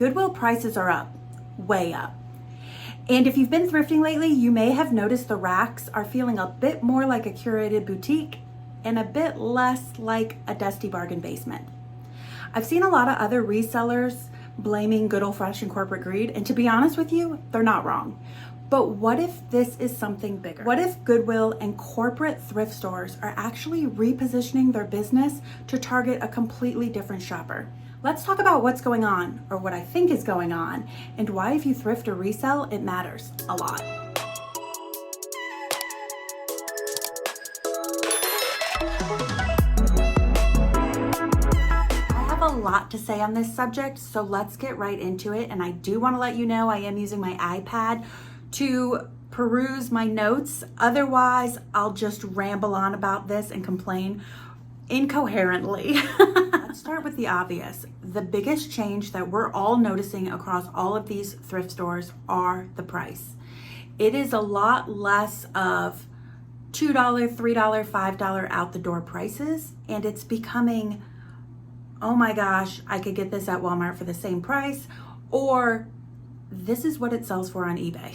Goodwill prices are up, way up. And if you've been thrifting lately, you may have noticed the racks are feeling a bit more like a curated boutique and a bit less like a dusty bargain basement. I've seen a lot of other resellers blaming good old-fashioned corporate greed, and to be honest with you, they're not wrong. But what if this is something bigger? What if Goodwill and corporate thrift stores are actually repositioning their business to target a completely different shopper? Let's talk about what's going on, or what I think is going on, and why if you thrift or resell, it matters a lot. I have a lot to say on this subject, so let's get right into it. And I do want to let you know I am using my iPad to peruse my notes. Otherwise, I'll just ramble on about this and complain incoherently. Let's start with the obvious. The biggest change that we're all noticing across all of these thrift stores are the price. It is a lot less of $2, $3, $5 out the door prices, and it's becoming, oh my gosh, I could get this at Walmart for the same price, or this is what it sells for on eBay.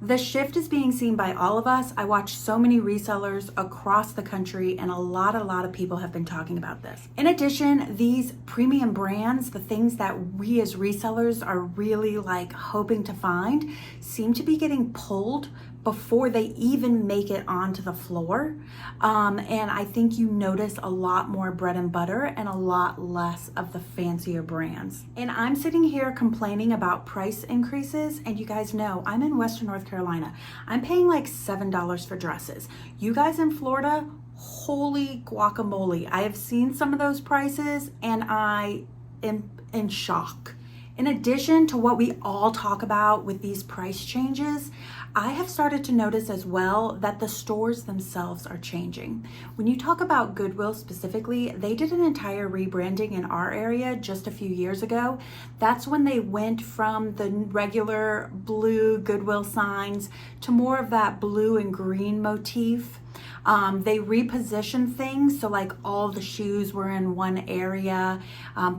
The shift is being seen by all of us. I watch so many resellers across the country, and a lot of people have been talking about this. In addition, these premium brands, the things that we as resellers are really hoping to find, seem to be getting pulled before they even make it onto the floor. And I think you notice a lot more bread and butter and a lot less of the fancier brands. And I'm sitting here complaining about price increases, and you guys know I'm in Western North Carolina. I'm paying like $7 for dresses. You guys in Florida, holy guacamole. I have seen some of those prices and I am in shock. In addition to what we all talk about with these price changes, I have started to notice as well that the stores themselves are changing. When you talk about Goodwill specifically, they did an entire rebranding in our area just a few years ago. That's when they went from the regular blue Goodwill signs to more of that blue and green motif. They repositioned things, so like all the shoes were in one area,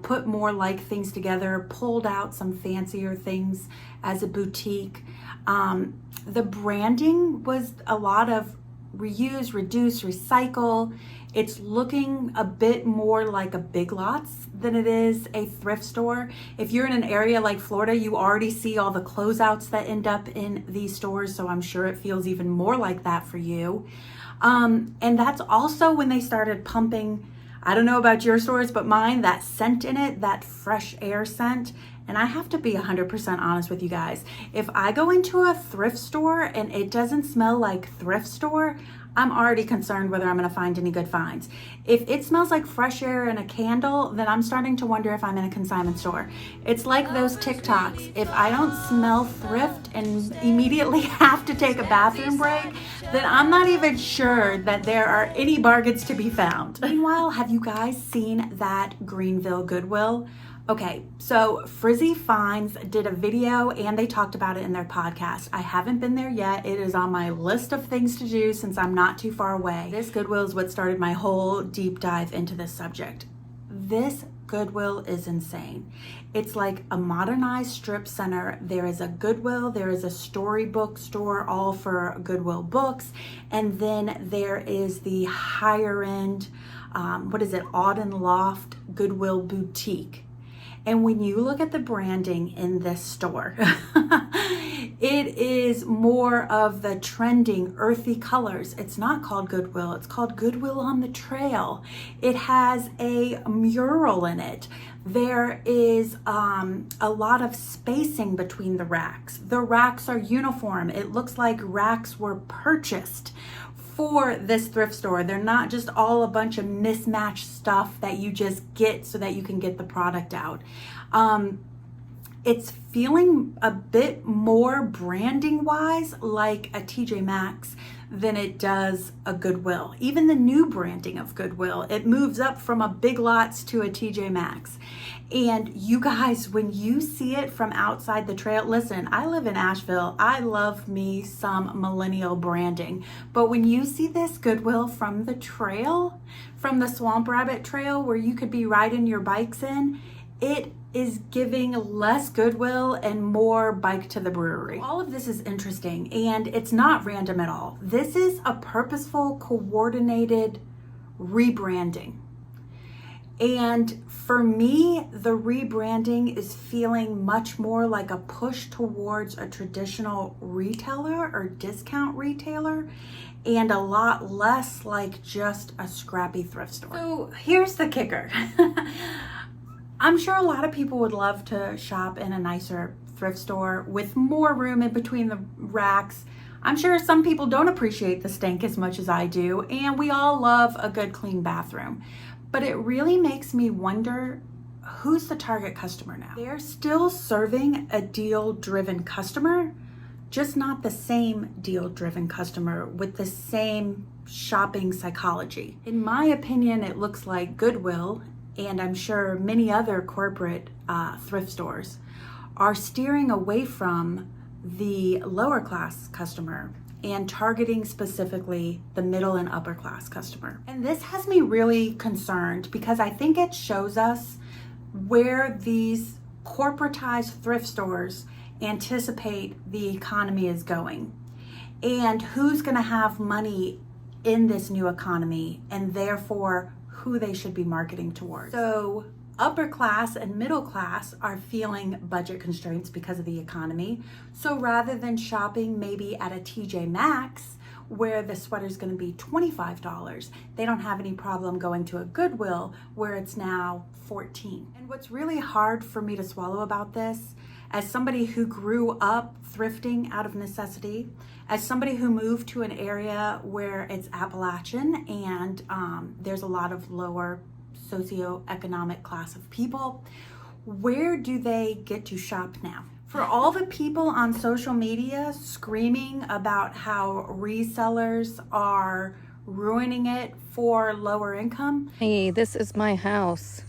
put more like things together, pulled out some fancier things as a boutique. The branding was a lot of reuse, reduce, recycle. It's looking a bit more like a Big Lots than it is a thrift store. If you're in an area like Florida, you already see all the closeouts that end up in these stores, so I'm sure it feels even more like that for you. And that's also when they started pumping, I don't know about your stores, but mine, that scent in it, that fresh air scent. And I have to be 100% honest with you guys. If I go into a thrift store and it doesn't smell like thrift store, I'm already concerned whether I'm going to find any good finds. If it smells like fresh air and a candle, then I'm starting to wonder if I'm in a consignment store. It's like those TikToks. If I don't smell thrift and immediately have to take a bathroom break, then I'm not even sure that there are any bargains to be found. Meanwhile, have you guys seen that Greenville Goodwill? Okay, so Frizzy Finds did a video and they talked about it in their podcast. I haven't been there yet. It is on my list of things to do since I'm not too far away. This Goodwill is what started my whole deep dive into this subject. This Goodwill is insane. It's like a modernized strip center. There is a Goodwill, there is a storybook store, all for Goodwill books, and then there is the higher end, Auden Loft Goodwill boutique. And when you look at the branding in this store, it is more of the trending earthy colors. It's not called Goodwill, it's called Goodwill on the Trail. It has a mural in it. There is a lot of spacing between the racks. The racks are uniform. It looks like racks were purchased for this thrift store. They're not just all a bunch of mismatched stuff that you just get so that you can get the product out. It's feeling a bit more branding wise like a TJ Maxx than it does a Goodwill. Even the new branding of Goodwill, it moves up from a Big Lots to a TJ Maxx. And you guys, when you see it from outside the trail, listen, I live in Asheville. I love me some millennial branding. But when you see this Goodwill from the trail, from the Swamp Rabbit Trail where you could be riding your bikes in, it is giving less Goodwill and more bike to the brewery. All of this is interesting, and it's not random at all. This is a purposeful, coordinated rebranding. And for me, the rebranding is feeling much more like a push towards a traditional retailer or discount retailer, and a lot less like just a scrappy thrift store. So here's the kicker. I'm sure a lot of people would love to shop in a nicer thrift store with more room in between the racks. I'm sure some people don't appreciate the stink as much as I do, and we all love a good clean bathroom. But it really makes me wonder, who's the target customer now? They're still serving a deal-driven customer, just not the same deal-driven customer with the same shopping psychology. In my opinion, it looks like Goodwill, and I'm sure many other corporate thrift stores, are steering away from the lower class customer and targeting specifically the middle and upper class customer. And this has me really concerned because I think it shows us where these corporatized thrift stores anticipate the economy is going and who's gonna have money in this new economy and therefore who they should be marketing towards. So upper class and middle class are feeling budget constraints because of the economy. So rather than shopping maybe at a TJ Maxx where the sweater's gonna be $25, they don't have any problem going to a Goodwill where it's now $14. And what's really hard for me to swallow about this, as somebody who grew up thrifting out of necessity, as somebody who moved to an area where it's Appalachian and there's a lot of lower socioeconomic class of people, where do they get to shop now? For all the people on social media screaming about how resellers are ruining it for lower income. Hey, this is my house.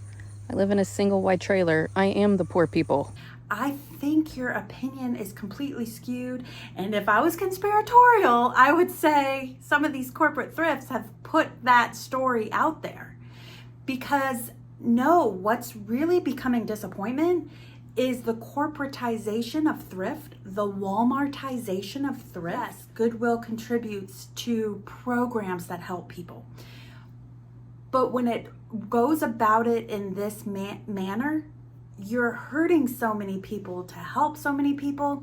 I live in a single wide trailer. I am the poor people. I think your opinion is completely skewed, and if I was conspiratorial, I would say some of these corporate thrifts have put that story out there. Because no, what's really becoming disappointment is the corporatization of thrift, the Walmartization of thrift. Yes, Goodwill contributes to programs that help people. But when it goes about it in this manner, you're hurting so many people to help so many people.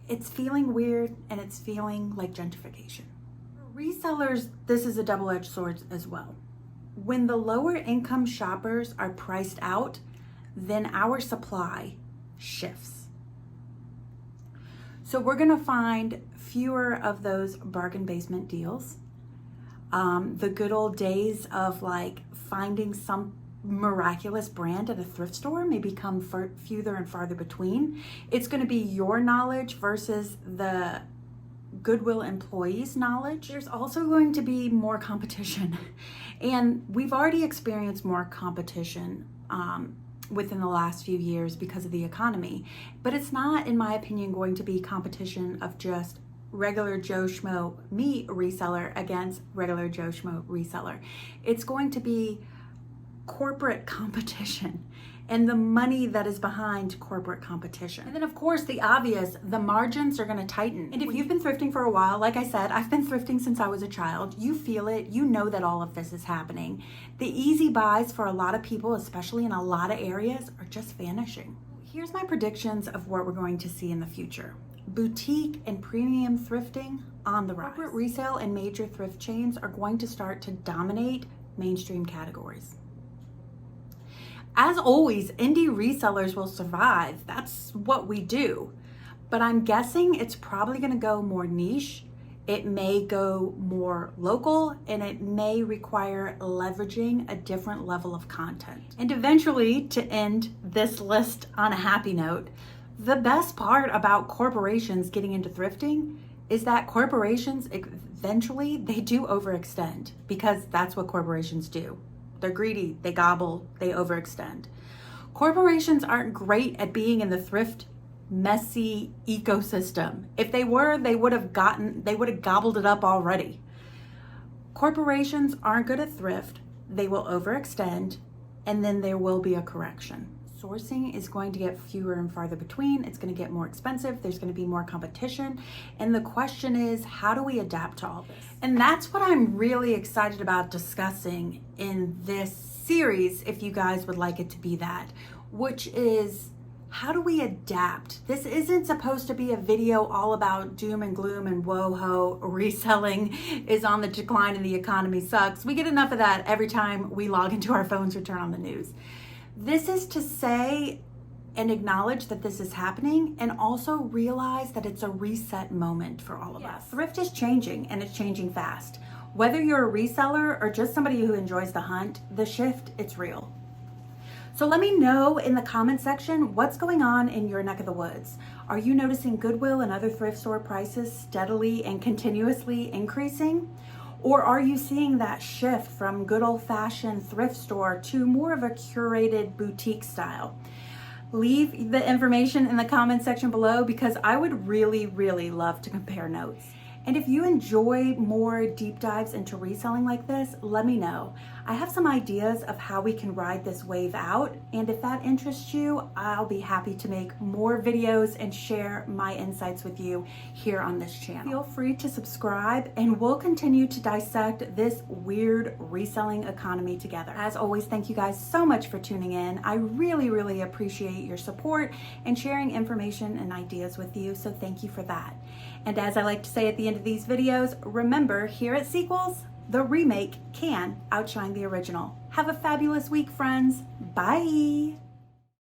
It's feeling weird, and it's feeling like gentrification. For resellers, this is a double-edged sword as well. When the lower income shoppers are priced out, then our supply shifts. So we're gonna find fewer of those bargain basement deals. The good old days of like finding some miraculous brand at a thrift store may become fewer and farther between. It's going to be your knowledge versus the Goodwill employees' knowledge. There's also going to be more competition, and we've already experienced more competition within the last few years because of the economy, but it's not, in my opinion, going to be competition of just regular Joe Schmo me reseller against regular Joe Schmo reseller. It's going to be corporate competition and the money that is behind corporate competition. And then of course the obvious, the margins are gonna tighten. And if you've been thrifting for a while, like I said, I've been thrifting since I was a child, you feel it, you know that all of this is happening. The easy buys for a lot of people, especially in a lot of areas, are just vanishing. Here's my predictions of what we're going to see in the future. Boutique and premium thrifting on the rise. Corporate resale and major thrift chains are going to start to dominate mainstream categories. As always, indie resellers will survive. That's what we do. But I'm guessing it's probably going to go more niche. It may go more local, and it may require leveraging a different level of content. And eventually, to end this list on a happy note, the best part about corporations getting into thrifting is that corporations eventually, they do overextend, because that's what corporations do. They're greedy, they gobble, they overextend. Corporations aren't great at being in the thrift, messy ecosystem. If they were, they would have gobbled it up already. Corporations aren't good at thrift, they will overextend, and then there will be a correction. Sourcing is going to get fewer and farther between. It's going to get more expensive. There's going to be more competition. And the question is, how do we adapt to all this? And that's what I'm really excited about discussing in this series, if you guys would like it to be that, which is, how do we adapt? This isn't supposed to be a video all about doom and gloom and whoa-ho, reselling is on the decline and the economy sucks. We get enough of that every time we log into our phones or turn on the news. This is to say and acknowledge that this is happening, and also realize that it's a reset moment for all of us. Thrift is changing, and it's changing fast. Whether you're a reseller or just somebody who enjoys the hunt, the shift, it's real. So let me know in the comment section what's going on in your neck of the woods. Are you noticing Goodwill and other thrift store prices steadily and continuously increasing? Or are you seeing that shift from good old-fashioned thrift store to more of a curated boutique style? Leave the information in the comment section below, because I would really, really love to compare notes. And if you enjoy more deep dives into reselling like this, let me know. I have some ideas of how we can ride this wave out, and if that interests you, I'll be happy to make more videos and share my insights with you here on this channel. Feel free to subscribe, and we'll continue to dissect this weird reselling economy together. As always, thank you guys so much for tuning in. I really, really appreciate your support and sharing information and ideas with you, so thank you for that. And as I like to say at the end of these videos, remember, here at Sequels, the remake can outshine the original. Have a fabulous week, friends. Bye.